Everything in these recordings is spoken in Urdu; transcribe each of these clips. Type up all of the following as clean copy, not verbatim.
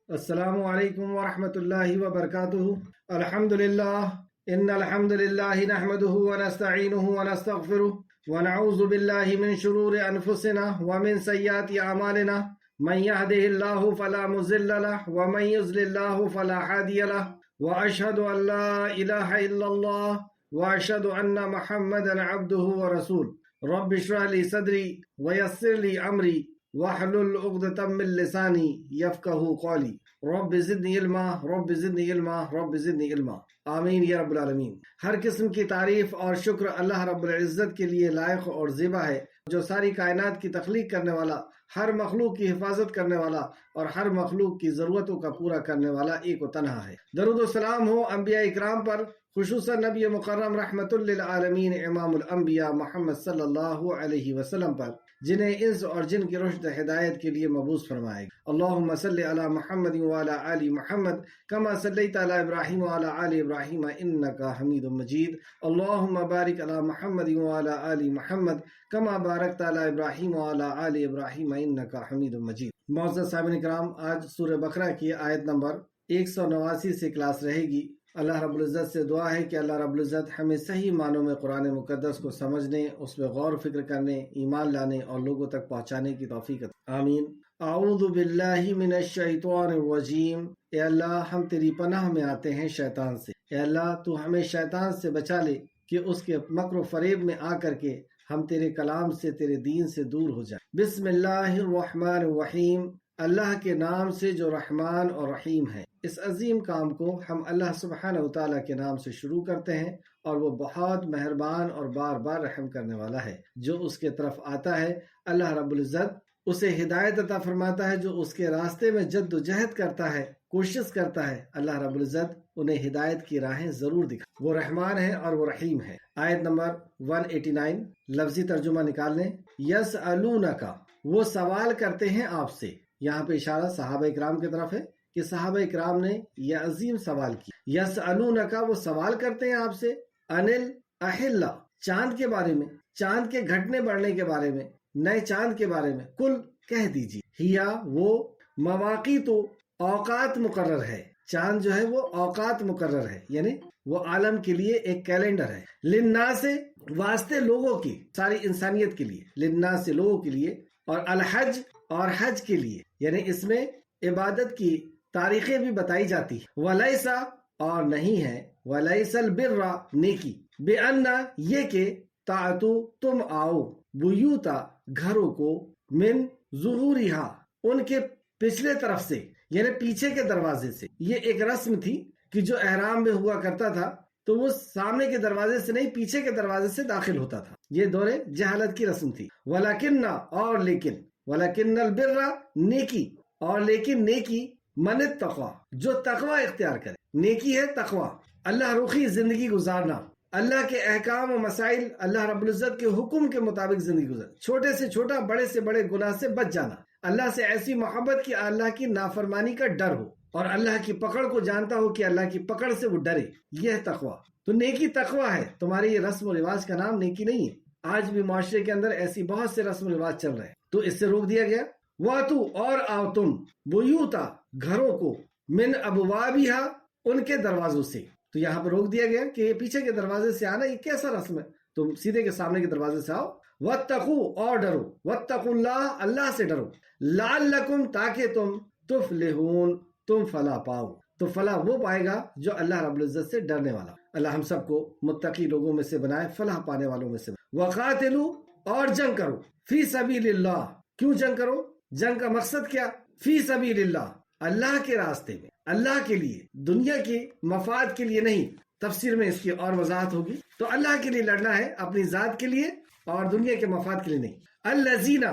السلام علیکم ورحمۃ اللہ وبرکاتہ۔ الحمد للہ ان الحمد للہ نحمده ونستعینه ونستغفره ونعوذ باللہ من شرور انفسنا ومن سیئات اعمالنا من يهده الله فلا مضل له ومن يضلل الله فلا هادي له واشهد ان لا اله الا الله واشهد ان محمدا عبده ورسوله رب اشرح لي صدري ويسر لي امري واحلل عقدۃ من لسانی یفقہوا قولی رب زدنی علما رب زدنی علما رب زدنی علما آمین یا رب العالمین۔ ہر قسم کی تعریف اور شکر اللہ رب العزت کے لیے لائق اور زیبا ہے، جو ساری کائنات کی تخلیق کرنے والا، ہر مخلوق کی حفاظت کرنے والا اور ہر مخلوق کی ضرورتوں کا پورا کرنے والا ایک و تنہا ہے۔ درود و سلام ہو انبیاء اکرام پر، خصوصاً نبی مکرم رحمت للعالمین امام الانبیاء محمد صلی اللہ علیہ وسلم پر، جنہیں انس اور جن کی رشد ہدایت کے لیے مبعوث فرمائے گا۔ اللہم صلی علی محمد وعلی آل محمد کما صلیت علی ابراہیم وعلی آل ابراہیم انکا حمید مجید۔ اللہم بارک علی محمد وعلی آل محمد کما بارکت علی ابراہیم وعلی آل ابراہیم انکا حمید مجید۔ معزز سامعین کرام، آج سورہ بقرہ کی آیت نمبر 189 سے کلاس رہے گی۔ اللہ رب العزت سے دعا ہے کہ اللہ رب العزت ہمیں صحیح معنوں میں قرآن مقدس کو سمجھنے، اس پہ غور و فکر کرنے، ایمان لانے اور لوگوں تک پہنچانے کی توفیق عطا۔ آمین۔ اعوذ باللہ من الشیطان الرجیم۔ اے اللہ، ہم تیری پناہ میں آتے ہیں شیطان سے۔ اے اللہ، تو ہمیں شیطان سے بچا لے کہ اس کے مکر و فریب میں آ کر کے ہم تیرے کلام سے، تیرے دین سے دور ہو جائیں۔ بسم اللہ الرحمن الرحیم۔ اللہ کے نام سے جو رحمان اور رحیم ہے۔ اس عظیم کام کو ہم اللہ سبحانہ وتعالیٰ کے نام سے شروع کرتے ہیں، اور وہ بہت مہربان اور بار بار رحم کرنے والا ہے۔ جو اس کے طرف آتا ہے، اللہ رب العزت اسے ہدایت عطا فرماتا ہے۔ جو اس کے راستے میں جد و جہد کرتا ہے، کوشش کرتا ہے، اللہ رب العزت انہیں ہدایت کی راہیں ضرور دکھا۔ وہ رحمان ہے اور وہ رحیم ہے۔ آیت نمبر 189 لفظی ترجمہ نکال لیں۔ یسألونک، وہ سوال کرتے ہیں آپ سے۔ یہاں پہ اشارہ صحابہ اکرام کی طرف ہے کہ صحابہ اکرام نے یہ عظیم سوال کیا۔ یسألونک، وہ سوال کرتے ہیں آپ سے، انل احلہ، چاند کے بارے میں، چاند کے گھٹنے بڑھنے کے بارے میں، نئے چاند کے بارے میں۔ کل، کہہ دیجیے، ہیا، وہ، مواقیت، اوقات مقرر ہے۔ چاند جو ہے وہ اوقات مقرر ہے، یعنی وہ عالم کے لیے ایک کیلنڈر ہے۔ للناس، واسطے لوگوں کی، ساری انسانیت کے لیے، للناس لوگوں کے لیے، اور الحج، اور حج کے لیے، یعنی اس میں عبادت کی تاریخیں بھی بتائی جاتی ہیں۔ وَلَيْسَ، اور نہیں ہے، وَلَيْسَ الْبِرَّ، نیکی، بِأَنَّ، یہ کہ، تَعْتُو، تم آؤ، بیوتا، گھروں کو، من ظہورها، ان کے پچھلے طرف سے، یعنی پیچھے کے دروازے سے۔ یہ ایک رسم تھی کہ جو احرام میں ہوا کرتا تھا تو وہ سامنے کے دروازے سے نہیں، پیچھے کے دروازے سے داخل ہوتا تھا۔ یہ دور جہالت کی رسم تھی۔ وَلَكِنَّ، اور لیکن، وَلَكِنَّ الْبِرَّ، نیکی، اور لیکن نیکی، من التقویٰ، جو تقوی اختیار کرے۔ نیکی ہے تقوی، اللہ رخی زندگی گزارنا، اللہ کے احکام و مسائل، اللہ رب العزت کے حکم کے مطابق زندگی گزارنا، چھوٹے سے چھوٹا، بڑے سے بڑے گناہ سے بچ جانا، اللہ سے ایسی محبت کہ اللہ کی نافرمانی کا ڈر ہو، اور اللہ کی پکڑ کو جانتا ہو کہ اللہ کی پکڑ سے وہ ڈرے۔ یہ ہے تقوی۔ تو نیکی تقوی ہے۔ تمہاری یہ رسم و رواج کا نام نیکی نہیں ہے۔ آج بھی معاشرے کے اندر ایسی بہت سے رسم و رواج چل رہے ہیں، تو اس سے روک دیا گیا۔ وَاتُوا، اور آؤ تم، بیوتا، گھروں کو، من ابوابہا، ان کے دروازوں سے۔ تو یہاں پہ روک دیا گیا کہ یہ پیچھے کے دروازے سے آنا یہ کیسا رسم ہے؟ تم سیدھے کے سامنے کے دروازے سے آؤ۔ وَاتَّقُوا، اور ڈرو، وَاتَّقُوا اللَّهَ، اللہ سے ڈرو، لَعَلَّكُمْ، تاکہ تم، تفلحون، تم فلاح پاؤ۔ تو فلاح وہ پائے گا جو اللہ رب العزت سے ڈرنے والا۔ اللہ ہم سب کو متقی لوگوں میں سے بنائے، فلاح پانے والوں میں سے۔ وَقَاتِلُوا، اور جنگ کرو، فی سبیل اللہ، کیوں جنگ کرو؟ جنگ کا مقصد کیا؟ فی سبیل اللہ، اللہ کے راستے میں، اللہ کے لیے، دنیا کے مفاد کے لیے نہیں۔ تفسیر میں اس کی اور وضاحت ہوگی۔ تو اللہ کے لیے لڑنا ہے، اپنی ذات کے لیے، اور دنیا کے مفاد کے لیے نہیں۔ الذین،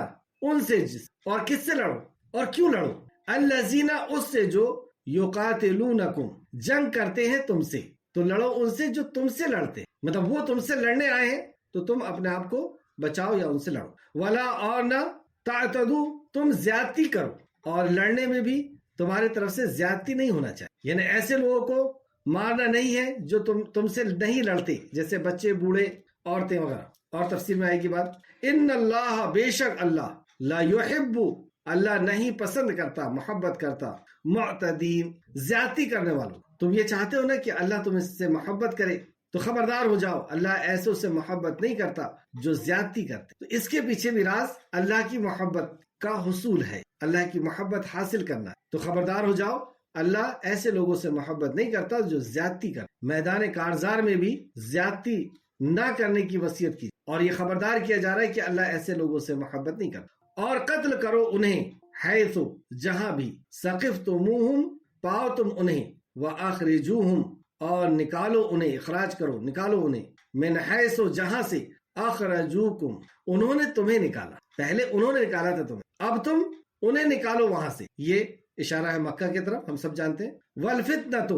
ان سے، اور کس سے لڑو اور کیوں لڑو؟ الذین، اس سے جو، یقاتلونکم، جنگ کرتے ہیں تم سے، تو لڑو ان سے جو تم سے لڑتے، مطلب وہ تم سے لڑنے آئے ہیں تو تم اپنے آپ کو بچاؤ یا ان سے لڑو۔ ولا، اور نہ، تعتدو، تم زیادتی کرو، اور لڑنے میں بھی تمہاری طرف سے زیادتی نہیں ہونا چاہیے، یعنی ایسے لوگوں کو مارنا نہیں ہے جو تم سے نہیں لڑتے، جیسے بچے، بوڑھے، عورتیں وغیرہ۔ اور تفسیر میں آئے گی بات، ان اللہ، بے شک اللہ، لا یحب، اللہ نہیں پسند کرتا، محبت کرتا معتدین، زیادتی کرنے والوں۔ تم یہ چاہتے ہو نا کہ اللہ تم اس سے محبت کرے، تو خبردار ہو جاؤ، اللہ ایسوں سے محبت نہیں کرتا جو زیادتی کرتے۔ تو اس کے پیچھے بھی راز اللہ کی محبت کا حصول ہے، اللہ کی محبت حاصل کرنا ہے۔ تو خبردار ہو جاؤ، اللہ ایسے لوگوں سے محبت نہیں کرتا جو زیادتی کرتے۔ میدان کارزار میں بھی زیادتی نہ کرنے کی وصیت کی، اور یہ خبردار کیا جا رہا ہے کہ اللہ ایسے لوگوں سے محبت نہیں کرتا۔ اور قتل کرو انہیں حیث، جہاں بھی، ثقفتموہم، پاؤ تم انہیں، وَأَخْرِجُوهُمْ، اور نکالو انہیں، اخراج کرو، نکالو انہیں، من حیث، جہاں سے، اخرجوکم، انہوں نے تمہیں نکالا، پہلے انہوں نے نکالا تھا تمہیں، اب تم انہیں نکالو وہاں سے۔ یہ اشارہ ہے مکہ کی طرف، ہم سب جانتے ہیں۔ والفتنۃ،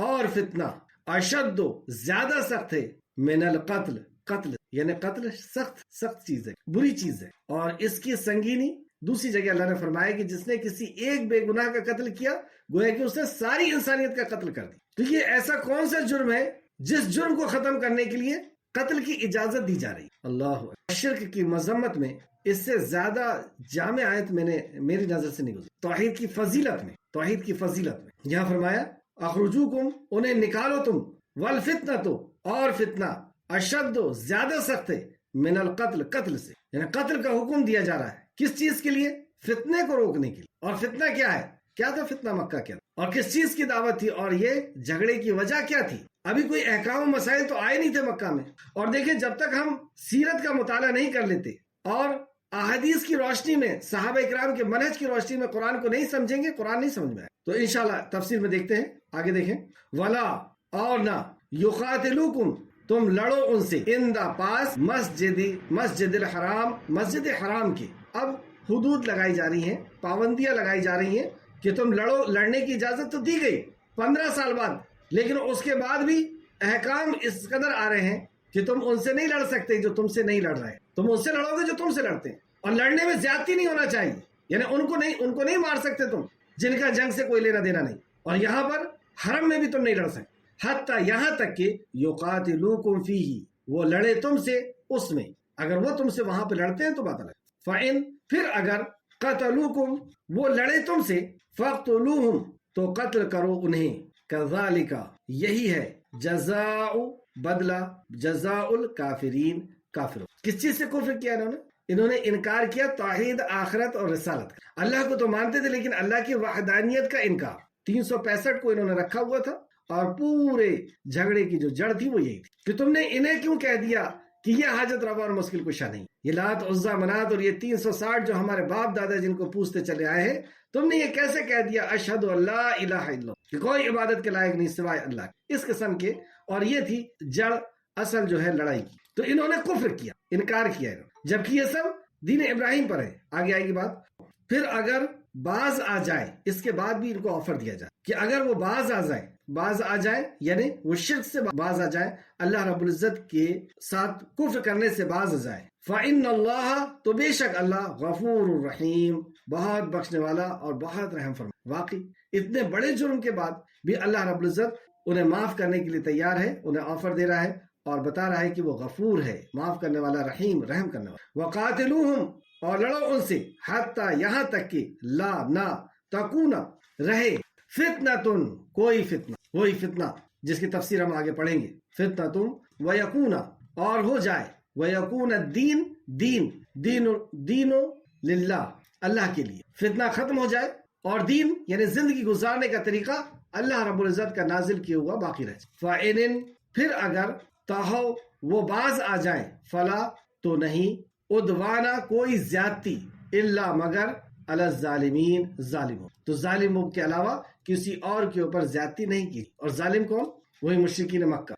اور فتنہ، اشد، زیادہ سخت ہے، من القتل، قتل یعنی قتل سخت چیز ہے، بری چیز ہے، اور اس کی سنگینی دوسری جگہ اللہ نے فرمایا کہ جس نے کسی ایک بے گناہ کا قتل کیا گویا کہ اس نے ساری انسانیت کا قتل کر دی۔ تو یہ ایسا کون سا جرم ہے جس جرم کو ختم کرنے کے لیے قتل کی اجازت دی جا رہی؟ اللہ شرک کی مذمت میں اس سے زیادہ جامع آیت میں نے میری نظر سے نہیں گزری توحید کی فضیلت میں یہاں فرمایا اخرجوکم، انہیں نکالو تم، والفتنۃ، اور فتنہ، اشد، زیادہ سخت ہے، من القتل، قتل سے، یعنی قتل کا حکم دیا جا رہا ہے کس چیز کے لیے؟ فتنے کو روکنے کے لیے۔ اور فتنہ کیا ہے؟ کیا تھا فتنہ مکہ کیا تھا؟ اور کس چیز کی دعوت تھی؟ اور یہ جھگڑے کی وجہ کیا تھی؟ ابھی کوئی احکام و مسائل تو آئے نہیں تھے مکہ میں۔ اور دیکھیں، جب تک ہم سیرت کا مطالعہ نہیں کر لیتے اور احادیث کی روشنی میں، صحابہ اکرام کے منہج کی روشنی میں قرآن کو نہیں سمجھیں گے، قرآن نہیں سمجھ میں آئے۔ تو انشاءاللہ تفسیر میں دیکھتے ہیں، آگے دیکھیں۔ ولا، اور نہ، یقاتلوکم، تم لڑو ان سے، ان دا پاس، مسجد الحرام، مسجد حرام کے۔ اب حدود لگائی جا رہی ہیں، پابندیاں لگائی جا رہی ہیں کہ تم لڑو، لڑنے کی اجازت تو دی گئی 15 سال بعد، لیکن اس کے بعد بھی احکام اس قدر آ رہے ہیں کہ تم ان سے نہیں لڑ سکتے جو تم سے نہیں لڑ رہے، تم ان سے لڑو گے جو تم سے لڑتے ہیں، اور لڑنے میں زیادتی نہیں ہونا چاہیے، یعنی ان کو نہیں مار سکتے تم جن کا جنگ سے کوئی لینا دینا نہیں، اور یہاں پر حرم میں بھی تم نہیں لڑ سکتے، حتیٰ، یہاں تک کہ یقاتلوکم فیہ، وہ لڑے تم سے اس میں، اگر وہ تم سے وہاں پہ لڑتے ہیں تو بات الگ۔ فَإِن، پھر اگر قتلوکم، وہ لڑے تم سے، فَقْتُلُوهُمْ، تو قتل کرو انہیں، کذالک، یہی ہے، جزاء، بدلہ، جزاء الکافرین، کافروں۔ کس چیز سے کفر کیا انہوں نے انکار کیا توحید، آخرت اور رسالت کا۔ اللہ کو تو مانتے تھے لیکن اللہ کی وحدانیت کا انکار۔ 365 کو انہوں نے رکھا ہوا تھا، اور پورے جھگڑے کی جو جڑ تھی وہ یہی تھی کہ تم نے انہیں کیوں کہہ دیا کہ یہ حاجت روا اور مشکل کشا نہیں، یہ لات، عزا، منات اور یہ 360 جو ہمارے باپ دادا جن کو پوچھتے چلے آئے ہیں، تم نے یہ کیسے کہہ دیا اشہد اللہ الہ الا اللہ، کہ کوئی عبادت کے لائق نہیں سوائے اللہ، اس قسم کے۔ اور یہ تھی جڑ اصل جو ہے لڑائی کی۔ تو انہوں نے کفر کیا، انکار کیا، جبکہ یہ سب دین ابراہیم پر ہے۔ آگے آئے گی بات۔ پھر اگر باز آ جائے، اس کے بعد بھی ان کو آفر دیا جائے کہ اگر وہ باز آ جائے یعنی وہ شرک سے باز آ جائے، اللہ رب العزت کے ساتھ کفر کرنے سے باز آ جائے، فَإِنَّ اللَّهَ، تو بے شک اللہ، غفور الرحیم، بہت بخشنے والا اور بہت رحم فرما۔ واقعی اتنے بڑے جرم کے بعد بھی اللہ رب العزت انہیں معاف کرنے کے لیے تیار ہے، انہیں آفر دے رہا ہے اور بتا رہا ہے کہ وہ غفور ہے، معاف کرنے والا، رحیم، رحم کرنے والا۔ وَقَاتِلُوهُمْ، اور لڑو ان سے، حتیٰ، یہاں تک کہ، لا، نہ، تکون، رہے، فتنۃ، کوئی فتنہ، وہی فتنہ جس کی تفسیر ہم آگے پڑھیں گے، فتنۃ، ویکون، اور ہو جائے، ویکون الدین، دین للہ، اللہ کے لیے، فتنہ ختم ہو جائے اور دین یعنی زندگی گزارنے کا طریقہ اللہ رب العزت کا نازل کیا ہوا باقی رہ جائے۔ فَإِن، پھر اگر، تہو، وہ باز آ جائیں، فلا، تو نہیں، عدوانہ، کوئی زیادتی، الا، مگر، علی الظالمین، ظالموں، تو ظالموں کے علاوہ کسی اور کے اوپر زیادتی نہیں کی۔ اور ظالم کون؟ وہی مشرکین مکہ۔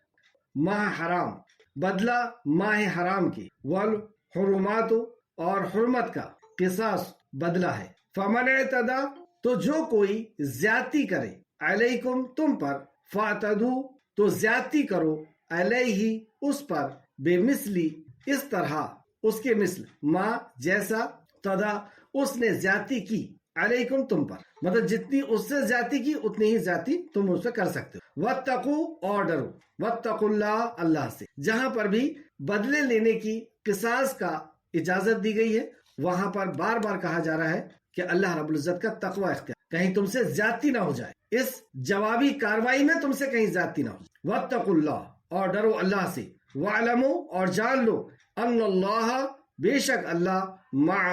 ماہ حرام، بدلہ ماہ حرام کی، والحرمات، اور حرمت کا، قصاص، بدلہ ہے، فمن اعتدی، تو جو کوئی زیادتی کرے، علیکم، تم پر، فاعتدوا، تو زیادتی کرو، علیہ، اس پر، بمثلی، اس طرح، اس کے مثل، ما، جیسا، تدا، اس نے زیادتی کی، علیکم، تم پر، مطلب جتنی اس سے زیادتی کی اتنی ہی زیادتی تم اس سے کر سکتے ہو۔ واتقوا، اور ڈرو، واتقوا اللہ، اللہ سے۔ جہاں پر بھی بدلے لینے کی، قصاص کا اجازت دی گئی ہے، وہاں پر بار بار کہا جا رہا ہے کہ اللہ رب العزت کا تقوی اختیار، کہیں تم سے زیادتی نہ ہو جائے، اس جوابی کاروائی میں تم سے کہیں زیادتی نہ ہو جائے۔ واتقوا اللہ، اور ڈرو اللہ سے، وَاعْلَمُوا، اور جان لو، ان اللہ، بے شک اللہ، مع،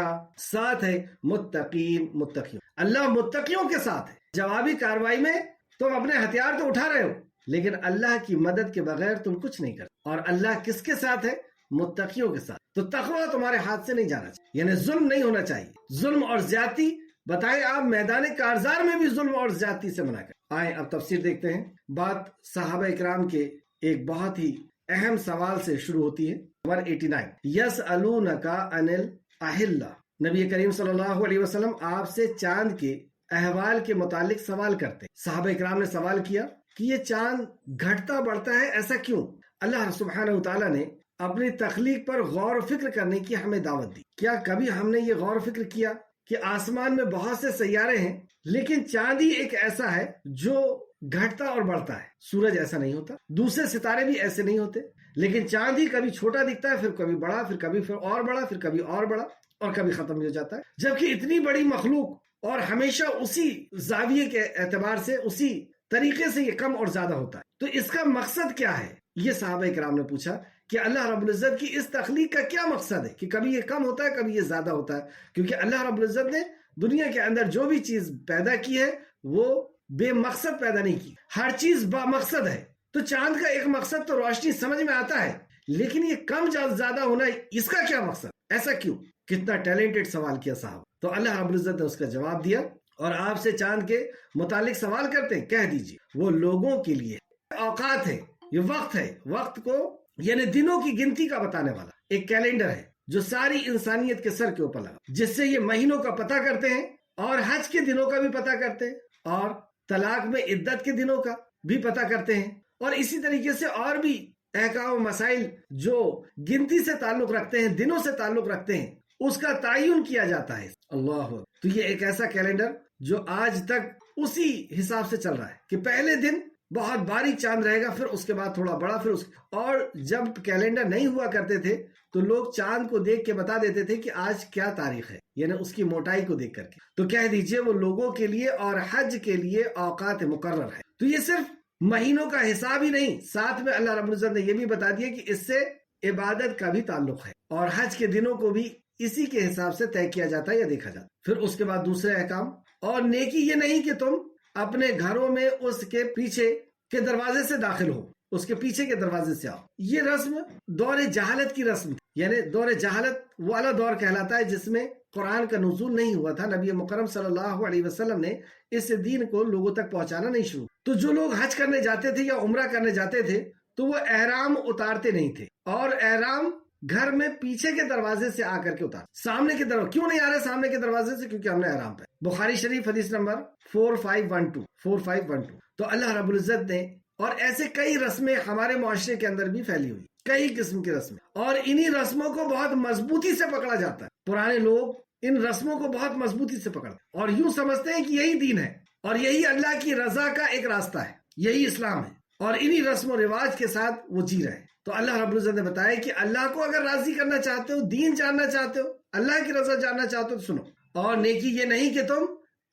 ساتھ ہے، متقین، متقیوں، اللہ متقیوں کے ساتھ ہے۔ جوابی کاروائی میں تم اپنے ہتھیار تو اٹھا رہے ہو، لیکن اللہ کی مدد کے بغیر تم کچھ نہیں کرتے۔ اور اللہ کس کے ساتھ ہے؟ متقیوں کے ساتھ۔ تو تقوی تمہارے ہاتھ سے نہیں جانا چاہیے، یعنی ظلم نہیں ہونا چاہیے، ظلم اور زیادتی۔ بتائیں آپ میدان کارزار میں بھی ظلم اور زیادتی سے منع کریں۔ آئیں اب تفسیر دیکھتے ہیں۔ بات صحابہ اکرام کے ایک بہت ہی اہم سوال سے شروع ہوتی ہے۔ نمبر 89، یسألونک عن الاہلہ، نبی کریم صلی اللہ علیہ وسلم آپ سے چاند کے احوال کے متعلق سوال کرتے۔ صحابہ اکرام نے سوال کیا کہ یہ چاند گھٹتا بڑھتا ہے، ایسا کیوں؟ اللہ سبحانہ وتعالیٰ نے اپنی تخلیق پر غور و فکر کرنے کی ہمیں دعوت دی۔ کیا کبھی ہم نے یہ غور و فکر کیا کہ آسمان میں بہت سے سیارے ہیں، لیکن چاند ہی ایک ایسا ہے جو گھٹتا اور بڑھتا ہے؟ سورج ایسا نہیں ہوتا، دوسرے ستارے بھی ایسے نہیں ہوتے، لیکن چاند ہی کبھی چھوٹا دکھتا ہے، پھر کبھی بڑا، پھر کبھی اور بڑا، پھر کبھی اور بڑا، اور کبھی ختم ہو جاتا ہے۔ جبکہ اتنی بڑی مخلوق اور ہمیشہ اسی زاویے کے اعتبار سے، اسی طریقے سے یہ کم اور زیادہ ہوتا ہے، تو اس کا مقصد کیا ہے؟ یہ صحابہ کرام نے پوچھا کہ اللہ رب العزت کی اس تخلیق کا کیا مقصد ہے کہ کبھی یہ کم ہوتا ہے، کبھی یہ زیادہ ہوتا ہے؟ کیونکہ اللہ رب العزت نے دنیا کے اندر جو بھی چیز پیدا کی ہے وہ بے مقصد پیدا نہیں کی، ہر چیز با مقصد ہے۔ تو چاند کا ایک مقصد تو روشنی سمجھ میں آتا ہے، لیکن یہ کم زیادہ ہونا، اس کا کیا مقصد؟ ایسا کیوں؟ کتنا ٹیلنٹڈ سوال کیا صاحب۔ تو اللہ رب العزت نے اس کا جواب دیا، اور آپ سے چاند کے متعلق سوال کرتے ہیں، کہہ دیجئے وہ لوگوں کے لیے اوقات ہے، یہ وقت ہے، وقت کو یعنی دنوں کی گنتی کا بتانے والا ایک کیلنڈر ہے جو ساری انسانیت کے سر کے اوپر لگا، جس سے یہ مہینوں کا پتہ کرتے ہیں، اور حج کے دنوں کا بھی پتہ کرتے ہیں، اور طلاق میں عدت کے دنوں کا بھی پتہ کرتے ہیں، اور اسی طریقے سے اور بھی احکام و مسائل جو گنتی سے تعلق رکھتے ہیں، دنوں سے تعلق رکھتے ہیں، اس کا تعین کیا جاتا ہے۔ اللہ، تو یہ ایک ایسا کیلنڈر جو آج تک اسی حساب سے چل رہا ہے کہ پہلے دن بہت باریک چاند رہے گا، پھر اس کے بعد تھوڑا بڑا، پھر اور جب کیلنڈر نہیں ہوا کرتے تھے تو لوگ چاند کو دیکھ کے بتا دیتے تھے کہ آج کیا تاریخ ہے، یعنی اس کی موٹائی کو دیکھ کر کے۔ تو کہہ دیجئے وہ لوگوں کے لیے اور حج کے لیے اوقات مقرر ہے۔ تو یہ صرف مہینوں کا حساب ہی نہیں، ساتھ میں اللہ رب العزت نے یہ بھی بتا دیا کہ اس سے عبادت کا بھی تعلق ہے، اور حج کے دنوں کو بھی اسی کے حساب سے طے کیا جاتا ہے یا دیکھا جاتا ہے۔ پھر اس کے بعد دوسرے احکام، اور نیکی یہ نہیں کہ تم اپنے گھروں میں اس کے پیچھے کے دروازے سے داخل ہو، اس کے پیچھے کے دروازے سے آؤ۔ یہ رسم دور جہالت کی رسم تھی، یعنی دور جہالت والا دور کہلاتا ہے جس میں قرآن کا نزول نہیں ہوا تھا، نبی مکرم صلی اللہ علیہ وسلم نے اس دین کو لوگوں تک پہنچانا نہیں شروع۔ تو جو لوگ حج کرنے جاتے تھے یا عمرہ کرنے جاتے تھے تو وہ احرام اتارتے نہیں تھے، اور احرام گھر میں پیچھے کے دروازے سے آ کر کے اتار، سامنے کے دروازے کیوں نہیں آ رہے سامنے کے دروازے سے؟ کیونکہ ہم نے احرام پہ۔ بخاری شریف حدیث نمبر 4512 تو اللہ رب العزت نے، اور ایسے کئی رسمیں ہمارے معاشرے کے اندر بھی پھیلی ہوئی، کئی قسم کی رسمیں، اور انہی رسموں کو بہت مضبوطی سے پکڑا جاتا ہے۔ پرانے لوگ ان رسموں کو بہت مضبوطی سے پکڑتے اور یوں سمجھتے ہیں کہ یہی دین ہے اور یہی اللہ کی رضا کا ایک راستہ ہے، یہی اسلام ہے، اور انہی رسم و رواج کے ساتھ وہ جی رہے ہیں۔ تو اللہ رب العزت نے بتایا کہ اللہ کو اگر راضی کرنا چاہتے ہو، دین جاننا چاہتے ہو، اللہ کی رضا جاننا چاہتے ہو تو سنو، اور نیکی یہ نہیں کہ تم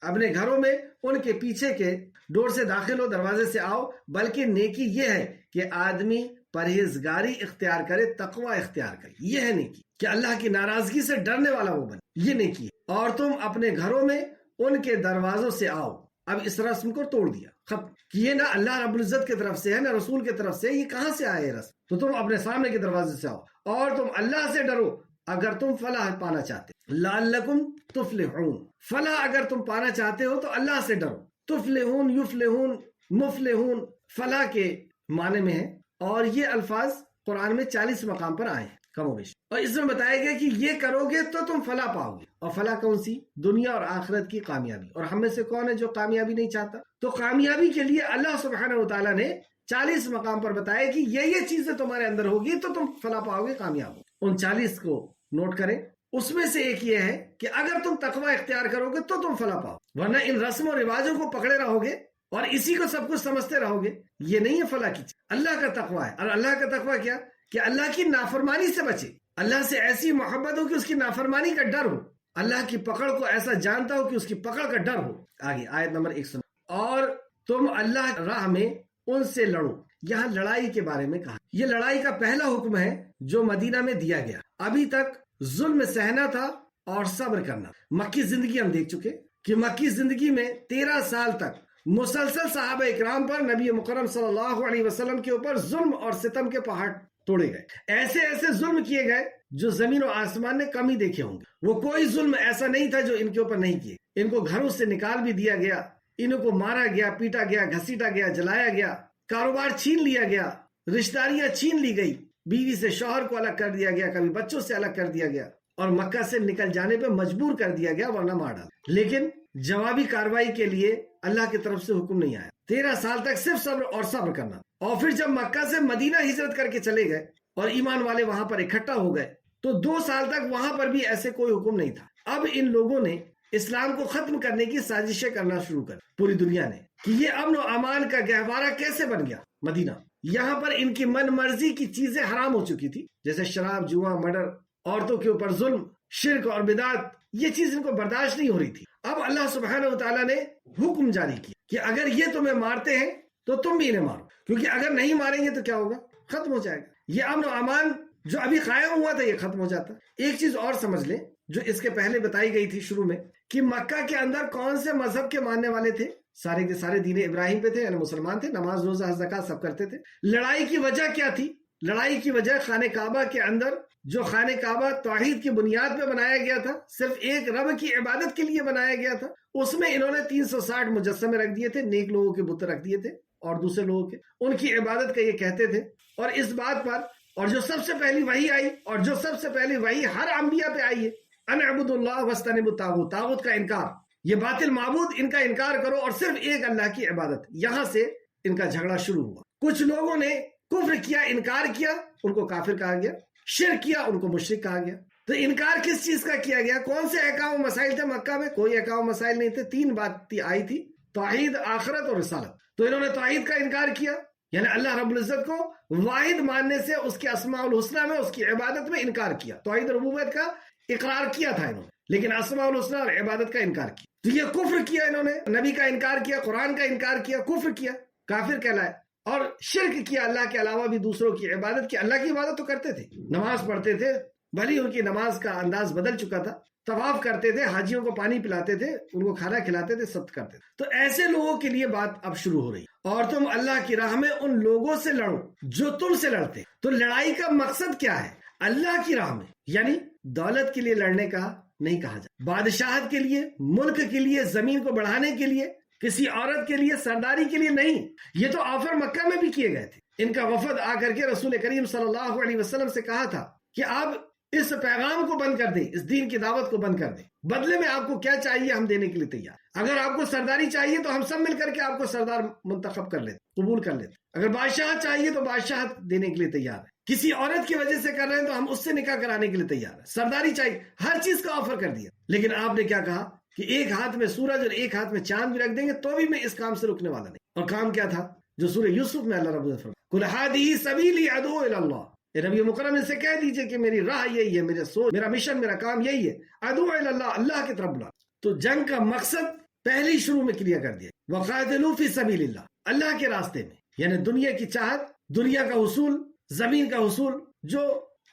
اپنے گھروں میں ان کے پیچھے کے ڈور سے داخل ہو، دروازے سے آؤ، بلکہ نیکی یہ ہے کہ آدمی پرہیزگاری اختیار کرے، تقوی اختیار کرے، یہ ہے نیکی، کہ اللہ کی ناراضگی سے ڈرنے والا وہ بنے، یہ نیکی ہے۔ اور تم اپنے گھروں میں ان کے دروازوں سے آؤ۔ اب اس رسم کو توڑ دیا، ختم، کہ یہ نہ اللہ رب العزت کی طرف سے ہے نہ رسول کی طرف سے، یہ کہاں سے آئے رسم؟ تو تم اپنے سامنے کے دروازے سے آؤ، اور تم اللہ سے ڈرو اگر تم فلاح پانا چاہتے، لعلکم تفلحون، فلاح اگر تم پانا چاہتے ہو تو اللہ سے ڈرو۔ تفلحون، یفلحون، مفلحون فلاح کے معنی میں ہے، اور یہ الفاظ قرآن میں 40 مقام پر آئے ہیں کم و بیش، اور اس میں بتایا گیا کہ یہ کرو گے تو تم فلاح پاؤ گے۔ اور فلاح کون سی؟ دنیا اور آخرت کی کامیابی۔ اور ہم میں سے کون ہے جو کامیابی نہیں چاہتا؟ تو کامیابی کے لیے اللہ سبحانہ وتعالیٰ نے 40 مقام پر بتایا کہ یہ چیزیں تمہارے اندر ہوگی تو تم فلاح پاؤ گے، کامیاب ہو۔ ان 40 کو نوٹ کریں، اس میں سے ایک یہ ہے کہ اگر تم تقوی اختیار کرو گے تو تم فلاح پاؤ، ورنہ ان رسم و رواجوں کو پکڑے رہو گے اور اسی کو سب کچھ سمجھتے رہو گے، یہ نہیں ہے فلاح کی چیز۔ اللہ کا تقوی ہے، اور اللہ کا تقوی کیا؟ کہ اللہ کی نافرمانی سے بچے، اللہ سے ایسی محبت ہو کہ اس کی نافرمانی کا ڈر ہو، اللہ کی پکڑ کو ایسا جانتا ہو کہ اس کی پکڑ کا ڈر ہو. آگے آیت نمبر 100. اور تم اللہ راہ میں ان سے لڑو. یہاں لڑائی کے بارے میں کہا. یہ لڑائی کا پہلا حکم ہے جو مدینہ میں دیا گیا. ابھی تک ظلم سہنا تھا اور صبر کرنا. مکی زندگی ہم دیکھ چکے کہ مکی زندگی میں 13 سال تک مسلسل صحابہ اکرام پر نبی مکرم صلی اللہ علیہ وسلم کے اوپر ظلم اور ستم کے پہاڑ توڑے گئے. ایسے ایسے ظلم کیے گئے جو زمین و آسمان نے کم ہی دیکھے ہوں گے. وہ کوئی ظلم ایسا نہیں تھا جو ان کے اوپر نہیں کیے. ان کو گھروں سے نکال بھی دیا گیا, انہوں کو مارا گیا, پیٹا گیا, گھسیٹا گیا, جلایا گیا, کاروبار چھین لیا گیا, رشتہ داریاں چھین لی گئی, بیوی سے شوہر کو الگ کر دیا گیا, کبھی بچوں سے الگ کر دیا گیا, اور مکہ سے نکل جانے پہ مجبور کر دیا گیا ورنہ مار ڈالا. لیکن جوابی کارروائی کے لیے اللہ کی طرف سے حکم نہیں آیا. 13 سال تک صرف صبر اور صبر کرنا. اور پھر جب مکہ سے مدینہ ہجرت کر کے چلے گئے اور ایمان والے وہاں پر اکٹھا ہو گئے تو 2 سال تک وہاں پر بھی ایسے کوئی حکم نہیں تھا. اب ان لوگوں نے اسلام کو ختم کرنے کی سازشیں کرنا شروع کر پوری دنیا نے کہ یہ امن و امان کا گہوارہ کیسے بن گیا مدینہ. یہاں پر ان کی من مرضی کی چیزیں حرام ہو چکی تھی, جیسے شراب, جوا, مرڈر, عورتوں کے اوپر ظلم, شرک اور بدعت. یہ چیز ان کو برداشت نہیں ہو رہی تھی. اب اللہ سبحانہ و تعالیٰ نے حکم جاری کیا کہ اگر یہ تمہیں مارتے ہیں تو تم بھی انہیں مارو, کیونکہ اگر نہیں ماریں گے تو کیا ہوگا, ختم ہو جائے گا. یہ امن و امان جو ابھی قائم ہوا تھا یہ ختم ہو جاتا. ایک چیز اور سمجھ لیں جو اس کے پہلے بتائی گئی تھی شروع میں, کہ مکہ کے اندر کون سے مذہب کے ماننے والے تھے. سارے کے سارے دین ابراہیم پہ تھے, یعنی مسلمان تھے, نماز, روزہ, حج, زکات سب کرتے تھے. لڑائی کی وجہ کیا تھی؟ لڑائی کی وجہ خانہ کعبہ کے اندر, جو خانہ کعبہ توحید کی بنیاد پہ بنایا گیا تھا, صرف ایک رب کی عبادت کے لیے بنایا گیا تھا, اس میں انہوں نے 360 مجسمے رکھ دیے تھے, نیک لوگوں کے بت رکھ دیے تھے اور دوسرے لوگوں کے, ان کی عبادت کا یہ کہتے تھے. اور اس بات پر, اور جو سب سے پہلی وحی آئی, اور جو سب سے پہلی وحی ہر انبیاء پہ آئی ہے, ان اعبدوا اللہ واجتنبوا الطاغوت, طاغوت کا انکار, یہ باطل معبود ان کا انکار کرو اور صرف ایک اللہ کی عبادت. یہاں سے ان کا جھگڑا شروع ہوا. کچھ لوگوں نے کفر کیا, انکار کیا, ان کو کافر کہا گیا. شرک کیا, ان کو مشرک کہا گیا. تو انکار کس چیز کا کیا گیا؟ کون سے احکام و مسائل تھے مکہ میں؟ کوئی احکام و مسائل نہیں تھے. 3 بات آئی تھی, توحید, آخرت اور رسالت. تو انہوں نے توحید کا انکار کیا, یعنی اللہ رب العزت کو واحد ماننے سے, اس کے اسماء الحسنہ میں, اس کی عبادت میں انکار کیا. توحید ربوبیت کا اقرار کیا تھا انہوں نے, لیکن اسماء الحسنہ اور عبادت کا انکار کیا. تو یہ کفر کیا انہوں نے, نبی کا انکار کیا, قرآن کا انکار کیا, کفر کیا, کافر کہلائے. اور شرک کیا, اللہ کے علاوہ بھی دوسروں کی عبادت کی. اللہ کی عبادت تو کرتے تھے, نماز پڑھتے تھے, بھلی ان کی نماز کا انداز بدل چکا تھا, طواف کرتے تھے, حاجیوں کو پانی پلاتے تھے, ان کو کھانا کھلاتے تھے, سب کرتے تھے. تو ایسے لوگوں کے لیے بات اب شروع ہو رہی. اور تم اللہ کی راہ میں ان لوگوں سے لڑو جو تم سے لڑتے. تو لڑائی کا مقصد کیا ہے؟ اللہ کی راہ میں, یعنی دولت کے لیے لڑنے کا نہیں کہا جائے, بادشاہت کے لیے, ملک کے لیے, زمین کو بڑھانے کے لیے, کسی عورت کے لیے, سرداری کے لیے نہیں. یہ تو آفر مکہ میں بھی کیے گئے تھے. ان کا وفد آ کر کے رسول کریم صلی اللہ علیہ وسلم سے کہا تھا کہ آپ اس پیغام کو بند کر دیں, اس دین کی دعوت کو بند کر دیں, بدلے میں آپ کو کیا چاہیے ہم دینے کے لیے تیار. اگر آپ کو سرداری چاہیے تو ہم سب مل کر کے آپ کو سردار منتخب کر لیتے, قبول کر لیتے. اگر بادشاہت چاہیے تو بادشاہت دینے کے لیے تیار ہے. کسی عورت کی وجہ سے کر رہے ہیں تو ہم اس سے نکاح کرانے کے لیے تیار ہیں. سرداری چاہیے, ہر چیز کا آفر کر دیا. لیکن آپ نے کیا کہا کہ ایک ہاتھ میں سورج اور ایک ہاتھ میں چاند بھی رکھ دیں گے تو بھی میں اس کام سے رکنے والا نہیں. اور کام کیا تھا جو سورہ یوسف میں اللہ رب العزت فرمایا, قل ھذہ سبیلی ادعو الی اللہ. اے نبی مکرم ان سے کہہ دیجئے کہ میری راہ یہی ہے, میرے سوچ, میرا مشن, میرا کام یہی ہے, ادعو الی اللہ, اللہ کی طرف بلا. تو جنگ کا مقصد پہلی شروع میں کلیئر کر دیا, وقاتلوا فی سبیل اللہ, اللہ کے راستے میں, یعنی دنیا کی چاہت, دنیا کا حصول, زمین کا حصول, جو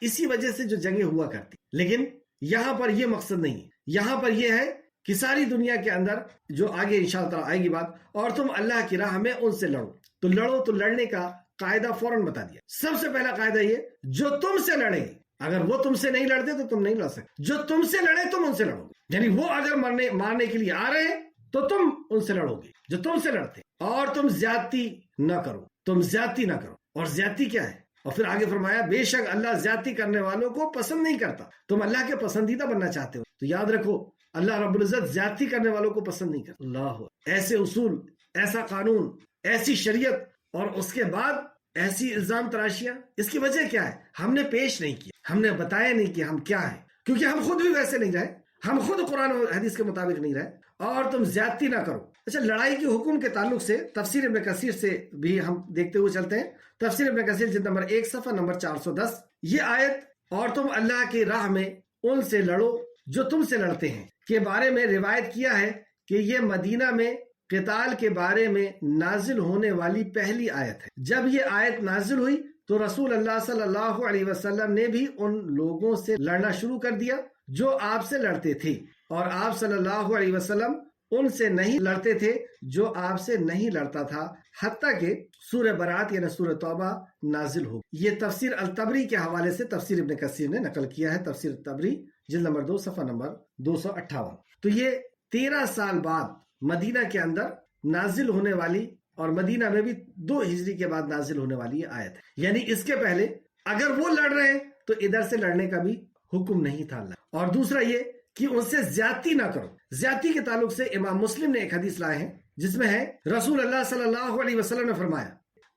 اسی وجہ سے جو جنگیں ہوا کرتی. لیکن یہاں پر یہ مقصد نہیں ہے. یہاں پر یہ ہے کہ ساری دنیا کے اندر, جو آگے انشاءاللہ تعالی آئے گی بات, اور تم اللہ کی راہ میں ان سے لڑو. تو لڑو, تو لڑنے کا قاعدہ فوراً بتا دیا. سب سے پہلا قاعدہ یہ, جو تم سے لڑے, اگر وہ تم سے نہیں لڑتے تو تم نہیں لڑ سکتے. جو تم سے لڑے تم ان سے لڑو گے, یعنی وہ اگر مارنے کے لیے آ رہے ہیں تو تم ان سے لڑو گے جو تم سے لڑتے. اور تم زیادتی نہ کرو, تم زیادتی نہ کرو. اور زیادتی کیا ہے؟ اور پھر آگے فرمایا, بے شک اللہ زیادتی کرنے والوں کو پسند نہیں کرتا. تم اللہ کے پسندیدہ بننا چاہتے ہو تو یاد رکھو, اللہ رب العزت زیادتی کرنے والوں کو پسند نہیں کرتا. اللہ, ایسے اصول, ایسا قانون, ایسی شریعت, اور اس کے بعد ایسی الزام تراشیاں. اس کی وجہ کیا ہے؟ ہم نے پیش نہیں کیا, ہم نے بتایا نہیں کہ ہم کیا ہیں, کیونکہ ہم خود بھی ویسے نہیں رہے, ہم خود قرآن و حدیث کے مطابق نہیں رہے. اور تم زیادتی نہ کرو. اچھا, لڑائی کے حکم کے تعلق سے تفسیر ابن کثیر سے بھی ہم دیکھتے ہوئے چلتے ہیں. تفسیر ابن کثیر جلد نمبر 1 صفحہ نمبر 410, یہ آیت, اور تم اللہ کی راہ میں ان سے لڑو جو تم سے لڑتے ہیں کے بارے میں روایت کیا ہے کہ یہ مدینہ میں قتال کے بارے میں نازل ہونے والی پہلی آیت ہے۔ جب یہ آیت نازل ہوئی تو رسول اللہ صلی اللہ علیہ وسلم نے بھی ان لوگوں سے لڑنا شروع کر دیا جو آپ سے لڑتے تھے، اور آپ صلی اللہ علیہ وسلم ان سے نہیں لڑتے تھے جو آپ سے نہیں لڑتا تھا، حتیٰ کہ سورہ برات یعنی سورہ توبہ نازل ہو۔ یہ تفسیر الطبری کے حوالے سے تفسیر ابن کثیر نے نقل کیا ہے، تفسیر الطبری جلد نمبر 2 صفحہ نمبر 258۔ تو یہ 13 سال بعد مدینہ کے اندر نازل ہونے والی، اور مدینہ میں بھی 2 ہجری کے بعد نازل ہونے والی یہ آیت ہے، یعنی اس کے پہلے اگر وہ لڑ رہے ہیں تو ادھر سے لڑنے کا بھی حکم نہیں تھا اللہ۔ اور دوسرا یہ کہ ان سے زیادتی نہ کرو۔ زیادتی کے تعلق سے امام مسلم نے ایک حدیث لائے ہیں جس میں ہے رسول اللہ صلی اللہ علیہ وسلم نے فرمایا،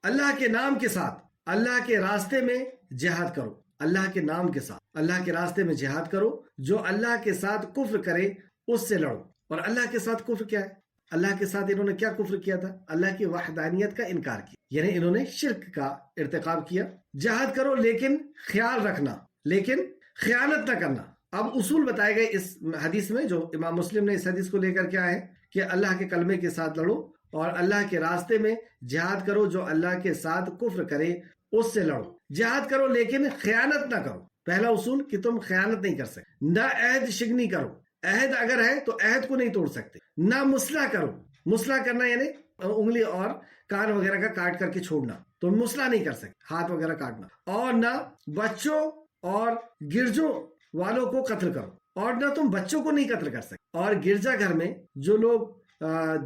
اللہ کے نام کے ساتھ اللہ کے راستے میں جہاد کرو۔ اللہ کے نام کے ساتھ اللہ کے راستے میں جہاد کرو، جو اللہ کے ساتھ کفر کرے اس سے لڑو۔ اور اللہ کے ساتھ کفر کیا ہے؟ اللہ کے ساتھ انہوں نے کیا کفر کیا تھا؟ اللہ کی وحدانیت کا انکار کیا، یعنی انہوں نے شرک کا ارتکاب کیا۔ جہاد کرو لیکن خیال رکھنا، لیکن خیانت نہ کرنا۔ اب اصول بتائے گئے اس حدیث میں، جو امام مسلم نے اس حدیث کو لے کر کیا ہے کہ اللہ کے کلمے کے ساتھ لڑو اور اللہ کے راستے میں جہاد کرو، جو اللہ کے ساتھ کفر کرے اس سے لڑو۔ جہاد کرو لیکن خیانت نہ کرو۔ پہلا اصول کہ تم خیانت نہیں کر سکتے، نہ عہد شکنی کرو، عہد اگر ہے تو عہد کو نہیں توڑ سکتے، نہ مسلح کرو۔ مسلح کرنا یعنی انگلی اور کان وغیرہ کا کاٹ کر کے چھوڑنا، تو مسلح نہیں کر سکتے، ہاتھ وغیرہ کاٹنا۔ اور نہ بچوں اور گرجوں والوں کو قتل کرو، اور نہ تم بچوں کو نہیں قتل کر سکتے۔ اور گرجا گھر میں جو لوگ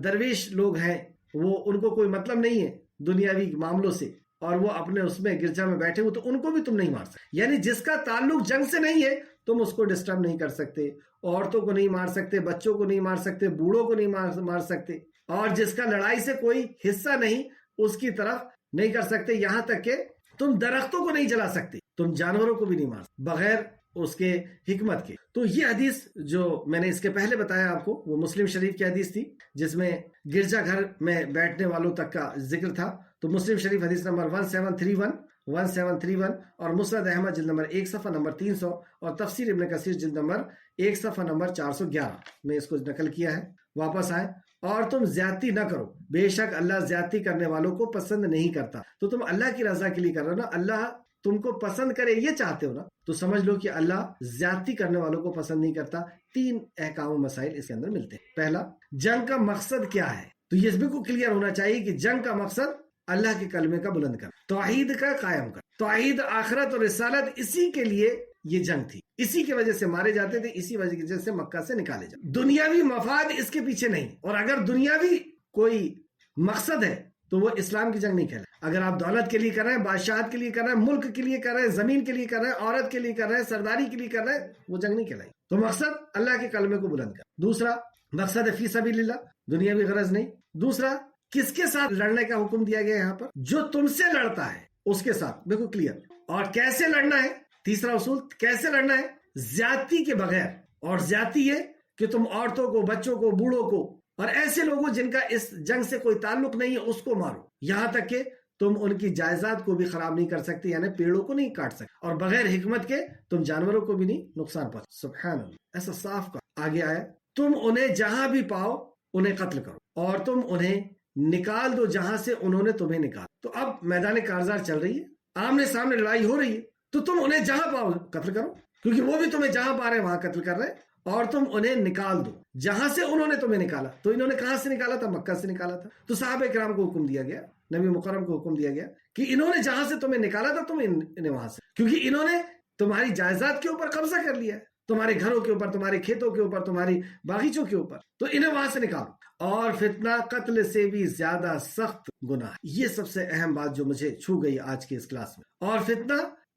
درویش لوگ ہیں، وہ ان کو کوئی مطلب نہیں ہے دنیاوی معاملوں سے، اور وہ اپنے اس میں گرجا میں بیٹھے ہو، تو ان کو بھی تم نہیں مار سکتے۔ یعنی جس کا تعلق جنگ سے نہیں ہے تم اس کو ڈسٹرب نہیں کر سکتے، عورتوں کو نہیں مار سکتے، بچوں کو نہیں مار سکتے، بوڑھوں کو نہیں مار سکتے، اور جس کا لڑائی سے کوئی حصہ نہیں اس کی طرف نہیں کر سکتے۔ یہاں تک کہ تم درختوں کو نہیں جلا سکتے، تم جانوروں کو بھی نہیں مار سکتے بغیر اس کے حکمت کے۔ تو یہ حدیث جو میں نے اس کے پہلے بتایا آپ کو، وہ مسلم شریف کی حدیث تھی جس میں گرجا گھر میں بیٹھنے والوں تک کا ذکر تھا۔ تو مسلم شریف حدیث نمبر 1731 اور مسند احمد جلد نمبر 1 صفحہ نمبر 300 اور تفسیر ابن کثیر جلد نمبر 1 صفحہ نمبر 411 میں اس کو نقل کیا ہے۔ واپس آئیں، اور تم زیادتی نہ کرو، بے شک اللہ زیادتی کرنے والوں کو پسند نہیں کرتا۔ تو تم اللہ کی رضا کے لیے کر رہے ہو نا، اللہ تم کو پسند کرے یہ چاہتے ہو نا، تو سمجھ لو کہ اللہ زیادتی کرنے والوں کو پسند نہیں کرتا۔ 3 احکام و مسائل اس کے اندر ملتے ہیں۔ پہلا، جنگ کا مقصد کیا ہے؟ تو یہ بھی کو کلیئر ہونا چاہیے کہ جنگ کا مقصد اللہ کے کلمے کا بلند کرنا، توحید کا قائم کرنا، توحید، آخرت اور رسالت، اسی کے لیے یہ جنگ تھی، اسی کی وجہ سے مارے جاتے تھے، اسی وجہ سے مکہ سے نکالے جاتے۔ دنیاوی مفاد اس کے پیچھے نہیں، اور اگر دنیاوی کوئی مقصد ہے تو وہ اسلام کی جنگ نہیں کہلاتی۔ اگر آپ دولت کے لیے کر رہے ہیں، بادشاہت کے لیے کر رہے ہیں، ملک کے لیے کر رہے ہیں، زمین کے لیے کر رہے ہیں، عورت کے لیے کر رہے ہیں، سرداری کے لیے کر رہے ہیں، وہ جنگ نہیں کہلائی۔ تو مقصد اللہ کے کلمے کو بلند کرنا۔ دوسرا مقصد ہے فی سبیل اللہ، دنیاوی غرض نہیں۔ دوسرا، کس کے ساتھ لڑنے کا حکم دیا گیا یہاں پر؟ جو تم سے لڑتا ہے اس کے ساتھ، بالکل کلیئر۔ اور کیسے لڑنا ہے؟ تیسرا اصول کیسے لڑنا ہے؟ زیادتی کے بغیر۔ اور زیادتی یہ کہ تم عورتوں کو، بچوں کو، بوڑھوں کو اور ایسے لوگوں جن کا اس جنگ سے کوئی تعلق نہیں ہے اس کو مارو، یہاں تک کہ تم ان کی جائیداد کو بھی خراب نہیں کر سکتے، یعنی پیڑوں کو نہیں کاٹ سکتے، اور بغیر حکمت کے تم جانوروں کو بھی نہیں نقصان پہنچا۔ سبحان اللہ، ایسا صاف کا آگے آیا، تم انہیں جہاں بھی پاؤ انہیں قتل کرو، اور تم انہیں نکال دو جہاں سے انہوں نے تمہیں نکالا۔ تو اب میدان کارزار چل رہی ہے، آمنے سامنے لڑائی ہو رہی ہے، تو تم انہیں جہاں پاؤ قتل کرو، کیونکہ وہ بھی تمہیں جہاں پا رہے ہیں وہاں قتل کر رہے ہیں، اور تم انہیں نکال دو جہاں سے انہوں نے تمہیں نکالا۔ تو انہوں نے کہاں سے نکالا تھا؟ مکہ سے نکالا تھا۔ تو صحابہ کرام کو حکم دیا گیا، نبی مکرم کو حکم دیا گیا کہ انہوں نے جہاں سے تمہیں نکالا تھا تم انہیں وہاں سے، کیونکہ انہوں نے تمہاری جائیداد کے اوپر قبضہ کر لیا ہے، تمہارے گھروں کے اوپر، تمہارے کھیتوں کے اوپر، تمہاری باغیچوں کے اوپر، تو انہیں وہاں سے نکالو۔ اور فتنہ قتل سے بھی زیادہ سخت گناہ، یہ سب سے اہم بات جو مجھے چھو گئی آج کے اس کلاس میں۔ اور فتنہ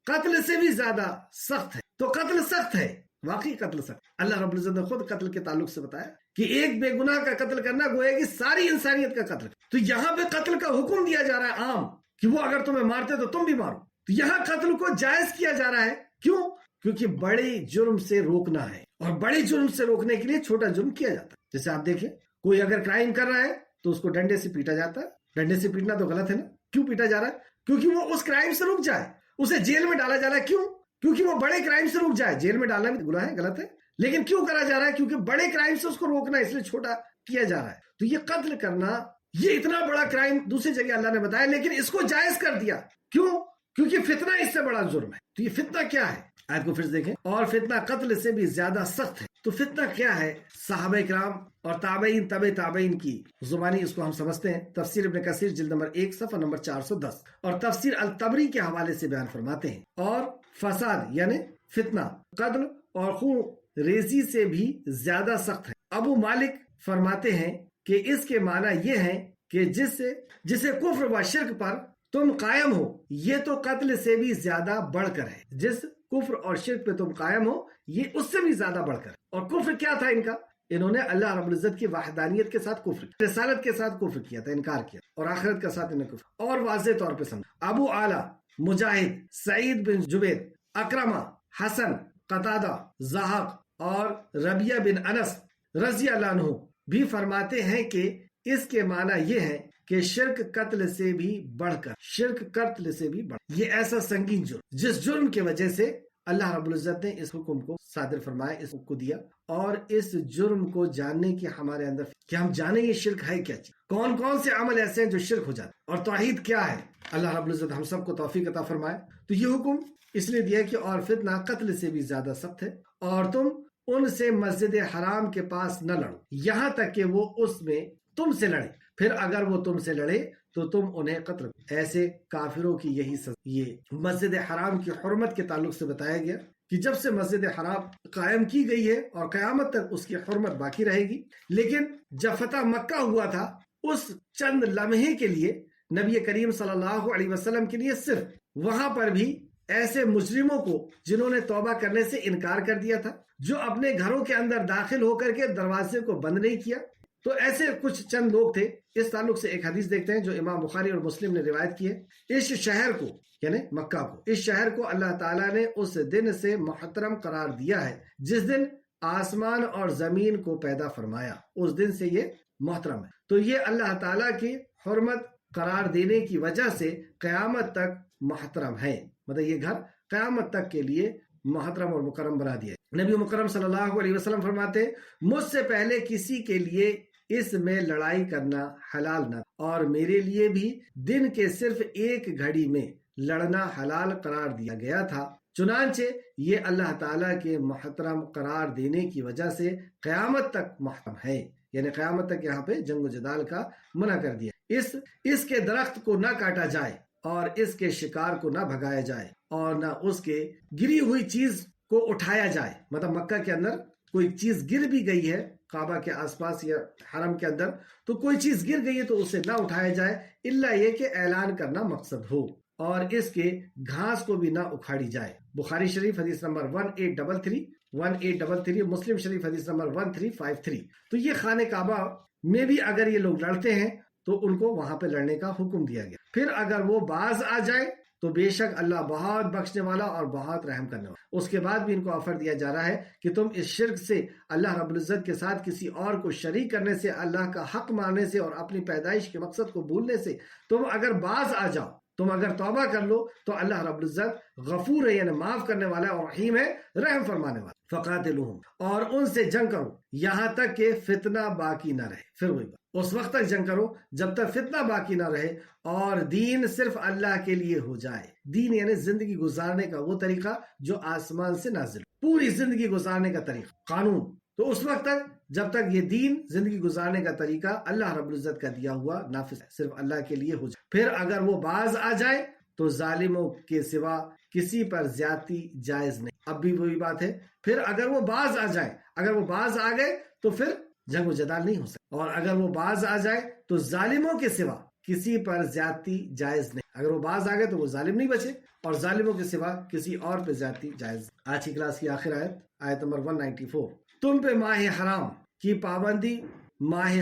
قتل سے بھی زیادہ سخت ہے، تو قتل سخت ہے، واقعی قتل سخت۔ اللہ رب العزت نے خود قتل کے تعلق سے بتایا کہ ایک بے گناہ کا قتل کرنا گویا کہ ساری انسانیت کا قتل۔ تو یہاں پہ قتل کا حکم دیا جا رہا ہے عام، کہ وہ اگر تمہیں مارتے تو تم بھی مارو۔ تو یہاں قتل کو جائز کیا جا رہا ہے، کیوں؟ کیونکہ بڑے جرم سے روکنا ہے، اور بڑے جرم سے روکنے کے لیے چھوٹا جرم کیا جاتا ہے۔ جیسے آپ دیکھیں، کوئی اگر کرائم کر رہا ہے تو اس کو ڈنڈے سے پیٹا جاتا ہے۔ ڈنڈے سے پیٹنا تو غلط ہے نا، کیوں پیٹا جا رہا ہے؟ کیونکہ وہ اس کرائم سے رک جائے، اسے جیل میں ڈالا جا رہا ہے۔ کیوں؟ کیونکہ وہ بڑے کرائم سے رک جائے۔ جیل میں ڈالنا بھی گناہ ہے، غلط ہے، لیکن کیوں کرا جا رہا ہے؟ کیونکہ بڑے کرائم سے اس کو روکنا ہے، اس لیے چھوٹا کیا جا رہا ہے. تو یہ قتل کرنا یہ اتنا بڑا کرائم دوسری جگہ اللہ نے بتایا، لیکن اس کو جائز کر دیا. کیوں؟ کیونکہ فتنہ اس سے بڑا جرم ہے. تو یہ فتنہ کیا ہے؟ آیت کو پھر دیکھیں. اور فتنہ قتل سے بھی زیادہ سخت ہے. تو فتنہ کیا ہے؟ صحابہ کرام اور تابعین تابعین کی زبانی اس کو ہم سمجھتے ہیں. تفسیر ابن کثیر جلد نمبر 1 صفحہ نمبر 410 اور تفسیر الطبری کے حوالے سے بیان فرماتے ہیں. اور فساد یعنی فتنہ قتل اور خون ریزی سے بھی زیادہ سخت ہے. ابو مالک فرماتے ہیں کہ اس کے معنی یہ ہے کہ جسے کفر و شرک پر تم قائم ہو، یہ تو قتل سے بھی زیادہ بڑھ کر ہے. جس کفر اور شرک پہ تم قائم ہو یہ اس سے بھی زیادہ بڑھ کر. اور کفر کیا تھا ان کا؟ انہوں نے اللہ رب العزت کی وحدانیت کے ساتھ کفر، رسالت کے ساتھ کفر کیا تھا، انکار کیا، اور آخرت کے ساتھ انہیں کفر اور واضح طور پہ سمجھا. ابو اعلیٰ، مجاہد، سعید بن جبیر، اکرمہ، حسن، قتادہ، ضحاک اور ربیہ بن انس رضی اللہ عنہ بھی فرماتے ہیں کہ اس کے معنی یہ ہے کہ شرک قتل سے بھی بڑھ کر، شرک قتل سے بھی بڑھ، یہ ایسا سنگین جرم جس جرم کی وجہ سے اللہ رب العزت نے اس حکم کو صادر فرمایا، اس حکم کو دیا. اور اس جرم کو جاننے کی ہمارے اندر کہ ہم جانیں یہ شرک ہے کیا چیز، کون کون سے عمل ایسے ہیں جو شرک ہو جاتے، اور توحید کیا ہے. اللہ رب العزت ہم سب کو توفیق عطا فرمائے. تو یہ حکم اس لیے دیا کہ اور فتنہ قتل سے بھی زیادہ سخت ہے، اور تم ان سے مسجد حرام کے پاس نہ لڑو یہاں تک کہ وہ اس میں تم سے لڑے، پھر اگر وہ تم سے لڑے تو تم انہیں قتل. ایسے کافروں کی یہی سزا. یہ مسجد حرام کی حرمت کے تعلق سے بتایا گیا کہ جب سے مسجد حرام قائم کی گئی ہے اور قیامت تک اس کی حرمت باقی رہے گی. لیکن جب فتح مکہ ہوا تھا اس چند لمحے کے لیے نبی کریم صلی اللہ علیہ وسلم کے لیے صرف وہاں پر بھی ایسے مجرموں کو جنہوں نے توبہ کرنے سے انکار کر دیا تھا، جو اپنے گھروں کے اندر داخل ہو کر کے دروازے کو بند نہیں کیا، تو ایسے کچھ چند لوگ تھے. اس تعلق سے ایک حدیث دیکھتے ہیں جو امام بخاری اور مسلم نے روایت کی ہے. اس شہر کو یعنی مکہ کو، اس شہر کو اللہ تعالیٰ نے اس دن سے محترم قرار دیا ہے جس دن آسمان اور زمین کو پیدا فرمایا، اس دن سے یہ محترم ہے. تو یہ اللہ تعالیٰ کی حرمت قرار دینے کی وجہ سے قیامت تک محترم ہے. مطلب یہ گھر قیامت تک کے لیے محترم اور مکرم بنا دیا ہے. نبی مکرم صلی اللہ علیہ وسلم فرماتے مجھ سے پہلے کسی کے لیے اس میں لڑائی کرنا حلال نہ، اور میرے لیے بھی دن کے صرف ایک گھڑی میں لڑنا حلال قرار دیا گیا تھا. چنانچہ یہ اللہ تعالیٰ کے محترم قرار دینے کی وجہ سے قیامت تک محترم ہے. یعنی قیامت تک یہاں پہ جنگ و جدال کا منع کر دیا. اس کے درخت کو نہ کاٹا جائے اور اس کے شکار کو نہ بھگایا جائے اور نہ اس کے گری ہوئی چیز کو اٹھایا جائے. مطلب مکہ کے اندر کوئی چیز گر بھی گئی ہے کعبہ کے آس پاس یا حرم کے اندر، تو کوئی چیز گر گئی ہے تو اسے نہ اٹھایا جائے الا یہ کہ اعلان کرنا مقصد ہو، اور اس کے گھاس کو بھی نہ اکھاڑی جائے. بخاری شریف حدیث نمبر 1833 مسلم شریف حدیث نمبر 1353. تو یہ خانہ کعبہ میں بھی اگر یہ لوگ لڑتے ہیں تو ان کو وہاں پہ لڑنے کا حکم دیا گیا. پھر اگر وہ باز آ جائے تو بے شک اللہ بہت بخشنے والا اور بہت رحم کرنے والا. اس کے بعد بھی ان کو آفر دیا جا رہا ہے کہ تم اس شرک سے، اللہ رب العزت کے ساتھ کسی اور کو شریک کرنے سے، اللہ کا حق ماننے سے اور اپنی پیدائش کے مقصد کو بھولنے سے تم اگر باز آ جاؤ، تم اگر توبہ کر لو تو اللہ رب العزت غفور ہے، یعنی معاف کرنے والا اور رحیم ہے، رحم فرمانے والا. فقاتلوہم، اور ان سے جنگ کرو یہاں تک کہ فتنہ باقی نہ رہے. پھر وہی بات، اس وقت تک جنگ کرو جب تک فتنہ باقی نہ رہے اور دین صرف اللہ کے لیے ہو جائے. دین یعنی زندگی گزارنے کا وہ طریقہ جو آسمان سے نازل، پوری زندگی گزارنے کا طریقہ، قانون. تو اس وقت تک جب تک یہ دین زندگی گزارنے کا طریقہ اللہ رب العزت کا دیا ہوا نافذ ہے، صرف اللہ کے لیے ہو جائے. پھر اگر وہ باز آ جائے تو ظالموں کے سوا کسی پر زیادتی جائز نہیں. اب بھی وہی بات ہے، پھر اگر وہ باز آ جائے، اگر وہ باز آ گئے تو پھر جنگ و جدال نہیں ہو سکتا، اور اگر وہ باز آ جائے تو ظالموں کے سوا کسی پر زیادتی جائز نہیں. اگر وہ باز آ گئے تو وہ ظالم نہیں بچے، اور ظالموں کے سوا کسی اور پہ زیادتی جائز. آج کی کلاس کی آخر آیت نمبر 194. تم پہ ماہ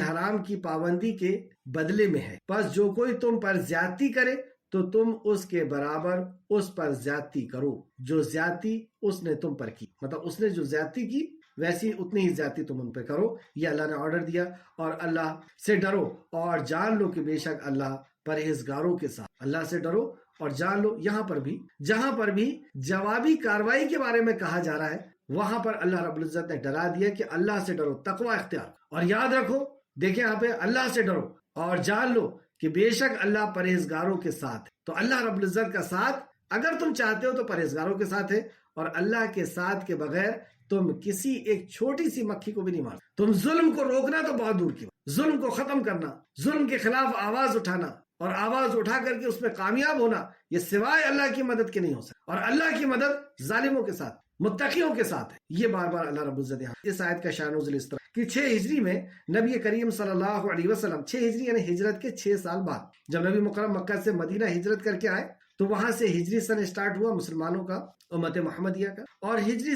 حرام کی پابندی کے بدلے میں ہے، پس جو کوئی تم پر زیادتی کرے تو تم اس کے برابر اس پر زیادتی کرو جو زیادتی اس نے تم پر کی. مطلب اس نے جو زیادتی کی ویسی اتنی ہی زیادتی تم ان پہ کرو. یہ اللہ نے آرڈر دیا. اور اللہ سے ڈرو اور جان لو کہ بے شک اللہ پرہیزگاروں کے ساتھ. اللہ سے ڈرو اور جان لو. یہاں پر بھی جہاں پر بھی جوابی کاروائی کے بارے میں کہا جا رہا ہے وہاں پر اللہ رب العزت نے ڈرا دیا کہ اللہ سے ڈرو، تقوی اختیار، اور یاد رکھو، دیکھیں یہاں پہ اللہ سے ڈرو اور جان لو کہ بے شک اللہ پرہیزگاروں کے ساتھ ہے۔ تو اللہ رب العزت کا ساتھ اگر تم چاہتے ہو تو پرہیزگاروں کے ساتھ ہے، اور اللہ کے ساتھ کے بغیر تم کسی ایک چھوٹی سی مکھی کو بھی نہیں مار سکتے۔ تم ظلم کو روکنا تو بہت دور کی بات، ظلم کو ختم کرنا، ظلم کے خلاف آواز اٹھانا اور آواز اٹھا کر کے اس میں کامیاب ہونا، یہ سوائے اللہ کی مدد کے نہیں ہو سکتا، اور اللہ کی مدد ظالموں کے ساتھ، متقیوں کے ساتھ ہے۔ یہ بار بار اللہ رب العزت یہاں اس آیت کا شان نزول اس طرح کہ 6 ہجری میں نبی کریم صلی اللہ علیہ وسلم، 6 ہجری یعنی ہجرت کے 6 سال بعد، جب نبی مکرم مکہ سے مدینہ ہجرت کر کے آئے تو وہاں سے ہجری سن اسٹارٹ ہوا مسلمانوں کا، امت محمدیہ کا، اور ہجری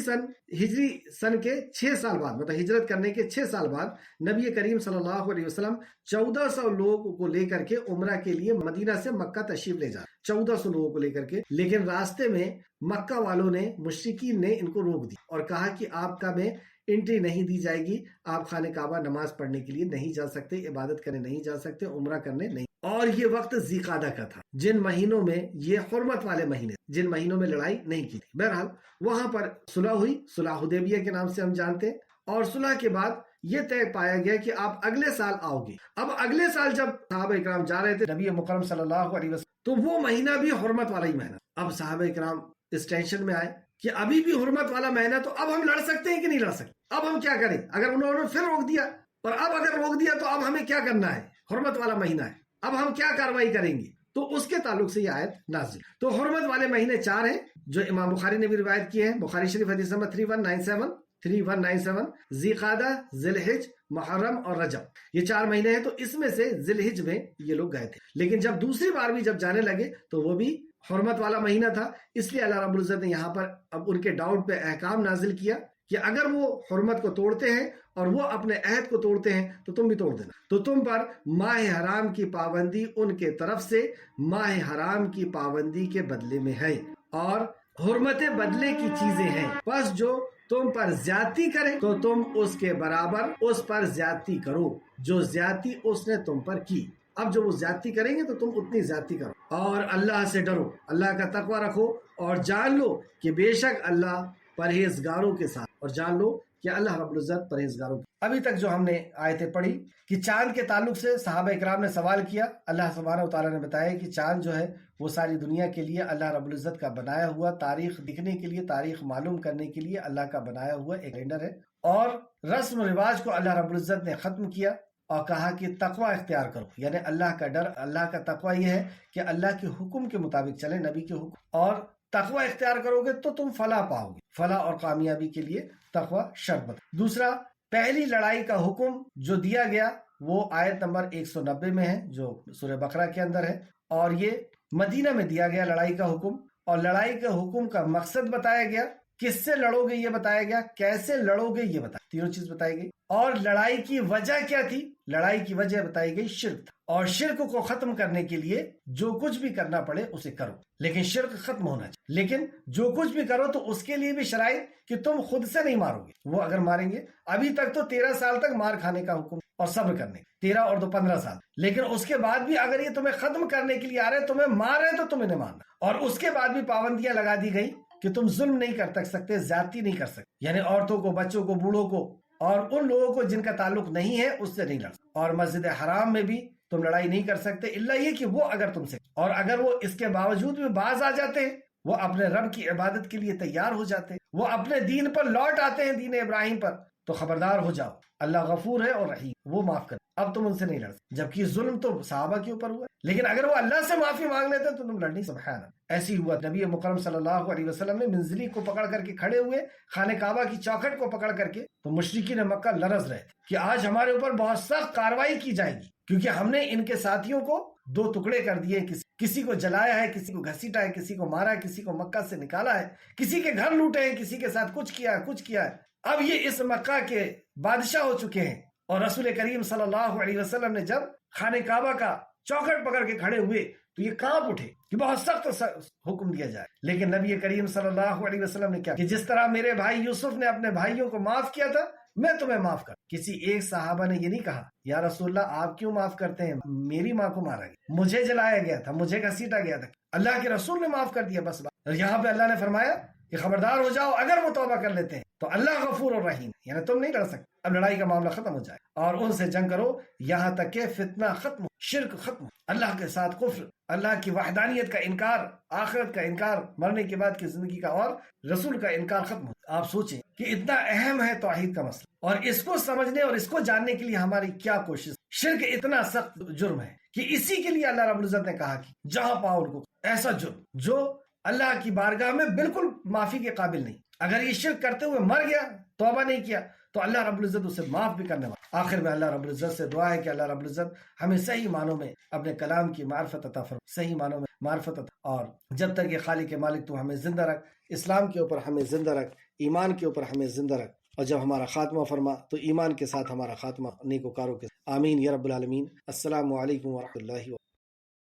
سن کے 6 سال بعد، مطلب ہجرت کرنے کے 6 سال بعد نبی کریم صلی اللہ علیہ وسلم 1400 لوگوں کو لے کر کے عمرہ کے لیے مدینہ سے مکہ تشریف لے جا، 1400 لوگوں کو لے کر کے، لیکن راستے میں مکہ والوں نے، مشرکین نے ان کو روک دی اور کہا کہ آپ کا میں انٹری نہیں دی جائے گی، آپ خانہ کعبہ نماز پڑھنے کے لیے نہیں جا سکتے، عبادت کرنے نہیں جا سکتے، عمرہ کرنے نہیں۔ اور یہ وقت ذی قعدہ کا تھا، جن مہینوں میں یہ حرمت والے مہینے، جن مہینوں میں لڑائی نہیں کی تھی۔ بہرحال وہاں پر صلح ہوئی، صلح حدیبیہ کے نام سے ہم جانتے ہیں، اور صلح کے بعد یہ طے پایا گیا کہ آپ اگلے سال آؤ گے۔ اب اگلے سال جب صحابہ اکرام جا رہے تھے نبی مکرم صلی اللہ علیہ وسلم، تو وہ مہینہ بھی حرمت والا ہی مہینہ۔ اب صحابہ اکرام اس ٹینشن میں آئے کہ ابھی بھی حرمت والا مہینہ، تو اب ہم لڑ سکتے ہیں کہ نہیں لڑ سکتے؟ اب ہم کیا کریں؟ اگر انہوں نے پھر روک دیا، اور اب اگر روک دیا تو اب ہمیں کیا کرنا ہے؟ حرمت والا مہینہ ہے، اب ہم کیا کاروائی کریں گے؟ تو اس کے تعلق سے یہ آیت نازل۔ تو حرمت والے مہینے 4 ہیں جو امام بخاری نے بھی روایت کیے ہیں، بخاری شریف حدیث نمبر 3197 ذی قعدہ، ذی الحج، محرم اور رجب، یہ 4 مہینے ہیں۔ تو اس میں سے ذی الحج میں یہ لوگ گئے تھے، لیکن جب دوسری بار بھی جب جانے لگے تو وہ بھی حرمت والا مہینہ تھا، اس لیے اللہ رب العزت نے یہاں پر اب ان کے ڈاؤٹ پہ احکام نازل کیا کہ اگر وہ حرمت کو توڑتے ہیں اور وہ اپنے عہد کو توڑتے ہیں تو تم بھی توڑ دینا۔ تو تم پر ماہ حرام کی پابندی ان کے طرف سے ماہ حرام کی پابندی کے بدلے میں ہے، اور حرمتیں بدلے کی چیزیں ہیں، پس جو تم پر زیادتی کرے تو تم اس کے برابر اس پر زیادتی کرو جو زیادتی اس نے تم پر کی۔ اب جو وہ زیادتی کریں گے تو تم اتنی زیادتی کرو، اور اللہ سے ڈرو، اللہ کا تقوی رکھو، اور جان لو کہ بے شک اللہ پرہیزگاروں کے ساتھ، اور جان لو کہ اللہ رب العزت پرہیزگاروں کے۔ ابھی تک جو ہم نے آیتیں پڑھی کہ چاند کے تعلق سے صحابہ اکرام نے سوال کیا، اللہ سبحانہ و تعالیٰ نے بتایا کہ چاند جو ہے وہ ساری دنیا کے لیے اللہ رب العزت کا بنایا ہوا، تاریخ لکھنے کے لیے، تاریخ معلوم کرنے کے لیے اللہ کا بنایا ہوا ایک کیلنڈر ہے، اور رسم و رواج کو اللہ رب العزت نے ختم کیا اور کہا کہ تقوی اختیار کرو، یعنی اللہ کا ڈر، اللہ کا تقوی یہ ہے کہ اللہ کے حکم کے مطابق چلے، نبی کے حکم، اور تقوی اختیار کرو گے تو تم فلاح پاؤ گے، فلاح اور کامیابی کے لیے تقوی شرط بتا۔ دوسرا، پہلی لڑائی کا حکم جو دیا گیا وہ آیت نمبر 190 میں ہے جو سورہ بقرہ کے اندر ہے، اور یہ مدینہ میں دیا گیا لڑائی کا حکم، اور لڑائی کے حکم کا مقصد بتایا گیا، کس سے لڑو گے یہ بتایا گیا، کیسے لڑو گے یہ بتایا، تینوں چیز بتائی گئی، اور لڑائی کی وجہ کیا تھی؟ لڑائی کی وجہ بتائی گئی شرک، اور شرک کو ختم کرنے کے لیے جو کچھ بھی کرنا پڑے اسے کرو، لیکن شرک ختم ہونا چاہیے، لیکن جو کچھ بھی کرو تو اس کے لیے بھی شرائط کہ تم خود سے نہیں مارو گے، وہ اگر ماریں گے، ابھی تک تو 13 سال تک مار کھانے کا حکم اور صبر کرنے، 13 اور 2 15 سال، لیکن اس کے بعد بھی اگر یہ تمہیں ختم کرنے کے لیے آ رہے، تمہیں مار رہے تو تمہیں نہیں مارنا، اور اس کے بعد بھی پابندیاں لگا دی گئی کہ تم ظلم نہیں کر سکتے، زیادتی نہیں کر سکتے، یعنی عورتوں کو، بچوں کو، بوڑھوں کو، اور ان لوگوں کو جن کا تعلق نہیں ہے اس سے نہیں لڑ سکتے، اور مسجد حرام میں بھی تم لڑائی نہیں کر سکتے الا یہ کہ وہ اگر تم سے، اور اگر وہ اس کے باوجود بھی باز آ جاتے ہیں، وہ اپنے رب کی عبادت کے لیے تیار ہو جاتے ہیں، وہ اپنے دین پر لوٹ آتے ہیں، دین ابراہیم پر، تو خبردار ہو جاؤ، اللہ غفور ہے اور رحیم، وہ معاف کرے، اب تم ان سے نہیں لڑ سکتے، جبکہ ظلم تو صحابہ کے اوپر ہوا، لیکن اگر وہ اللہ سے معافی مانگ لیتے تو تم لڑ نہیں۔ سبحان اللہ، ایسی ہوا نبی مکرم صلی اللہ علیہ وسلم نے منزلی کو پکڑ کر کے کھڑے ہوئے، خانہ کعبہ کی چوکھٹ کو پکڑ کر کے، تو مشرکین مکہ لرز رہے تھے کہ آج ہمارے اوپر بہت سخت کاروائی کی جائے گی، کیونکہ ہم نے ان کے ساتھیوں کو 2 ٹکڑے کر دیے، کسی کو جلایا ہے، کسی کو گھسیٹا ہے، کسی کو مارا ہے، کسی کو مکہ سے نکالا ہے، کسی کے گھر لوٹے ہیں، کسی کے ساتھ کچھ کیا ہے۔ اب یہ اس مکہ کے بادشاہ ہو چکے ہیں، اور رسول کریم صلی اللہ علیہ وسلم نے جب خانہ کعبہ کا چوکھٹ پکڑ کے کھڑے ہوئے تو یہ کانپ اٹھے کہ بہت سخت حکم دیا جائے، لیکن نبی کریم صلی اللہ علیہ وسلم نے کیا کہ جس طرح میرے بھائی یوسف نے اپنے بھائیوں کو معاف کیا تھا، میں تمہیں معاف کر۔ کسی ایک صحابہ نے یہ نہیں کہا یا رسول اللہ آپ کیوں معاف کرتے ہیں، میری ماں کو مارا گیا، مجھے جلایا گیا تھا، مجھے گھسیٹا گیا تھا، اللہ کے رسول نے معاف کر دیا، بس بات۔ یہاں پہ اللہ نے فرمایا کہ خبردار ہو جاؤ، اگر وہ توبہ کر لیتے ہیں تو اللہ غفور الرحیم، یعنی تم نہیں لڑ سکتے، اب لڑائی کا معاملہ ختم ہو جائے اور ان سے جنگ کرو یہاں تک کہ فتنہ ختم ہو، شرک ختم ہو، اللہ کے ساتھ کفر، اللہ کی وحدانیت کا انکار، آخرت کا انکار، مرنے کے بعد کی زندگی کا اور رسول کا انکار ختم ہو۔ آپ سوچیں کہ اتنا اہم ہے توحید کا مسئلہ، اور اس کو سمجھنے اور اس کو جاننے کے لیے ہماری کیا کوشش۔ شرک اتنا سخت جرم ہے کہ اسی کے لیے اللہ رب العزت نے کہا کہ جہاں پاؤ ان کو، ایسا جرم جو اللہ کی بارگاہ میں بالکل معافی کے قابل نہیں، اگر یہ شرک کرتے ہوئے مر گیا، توبہ نہیں کیا، تو اللہ رب العزت اسے معاف بھی کرنے والا۔ آخر میں اللہ رب العزت سے دعا ہے کہ اللہ رب العزت ہمیں صحیح معنوں میں اپنے کلام کی معرفت عطا فرما، صحیح معنوں میں معرفت عطا، اور جب تک یہ خالق مالک تو ہمیں زندہ رکھ، اسلام کے اوپر ہمیں زندہ رکھ، ایمان کے اوپر ہمیں زندہ رکھ، اور جب ہمارا خاتمہ فرما تو ایمان کے ساتھ ہمارا خاتمہ نیک وکاروں کے ساتھ۔ آمین یا رب العالمین۔ السلام علیکم ورحمۃ اللہ وبرکاتہ۔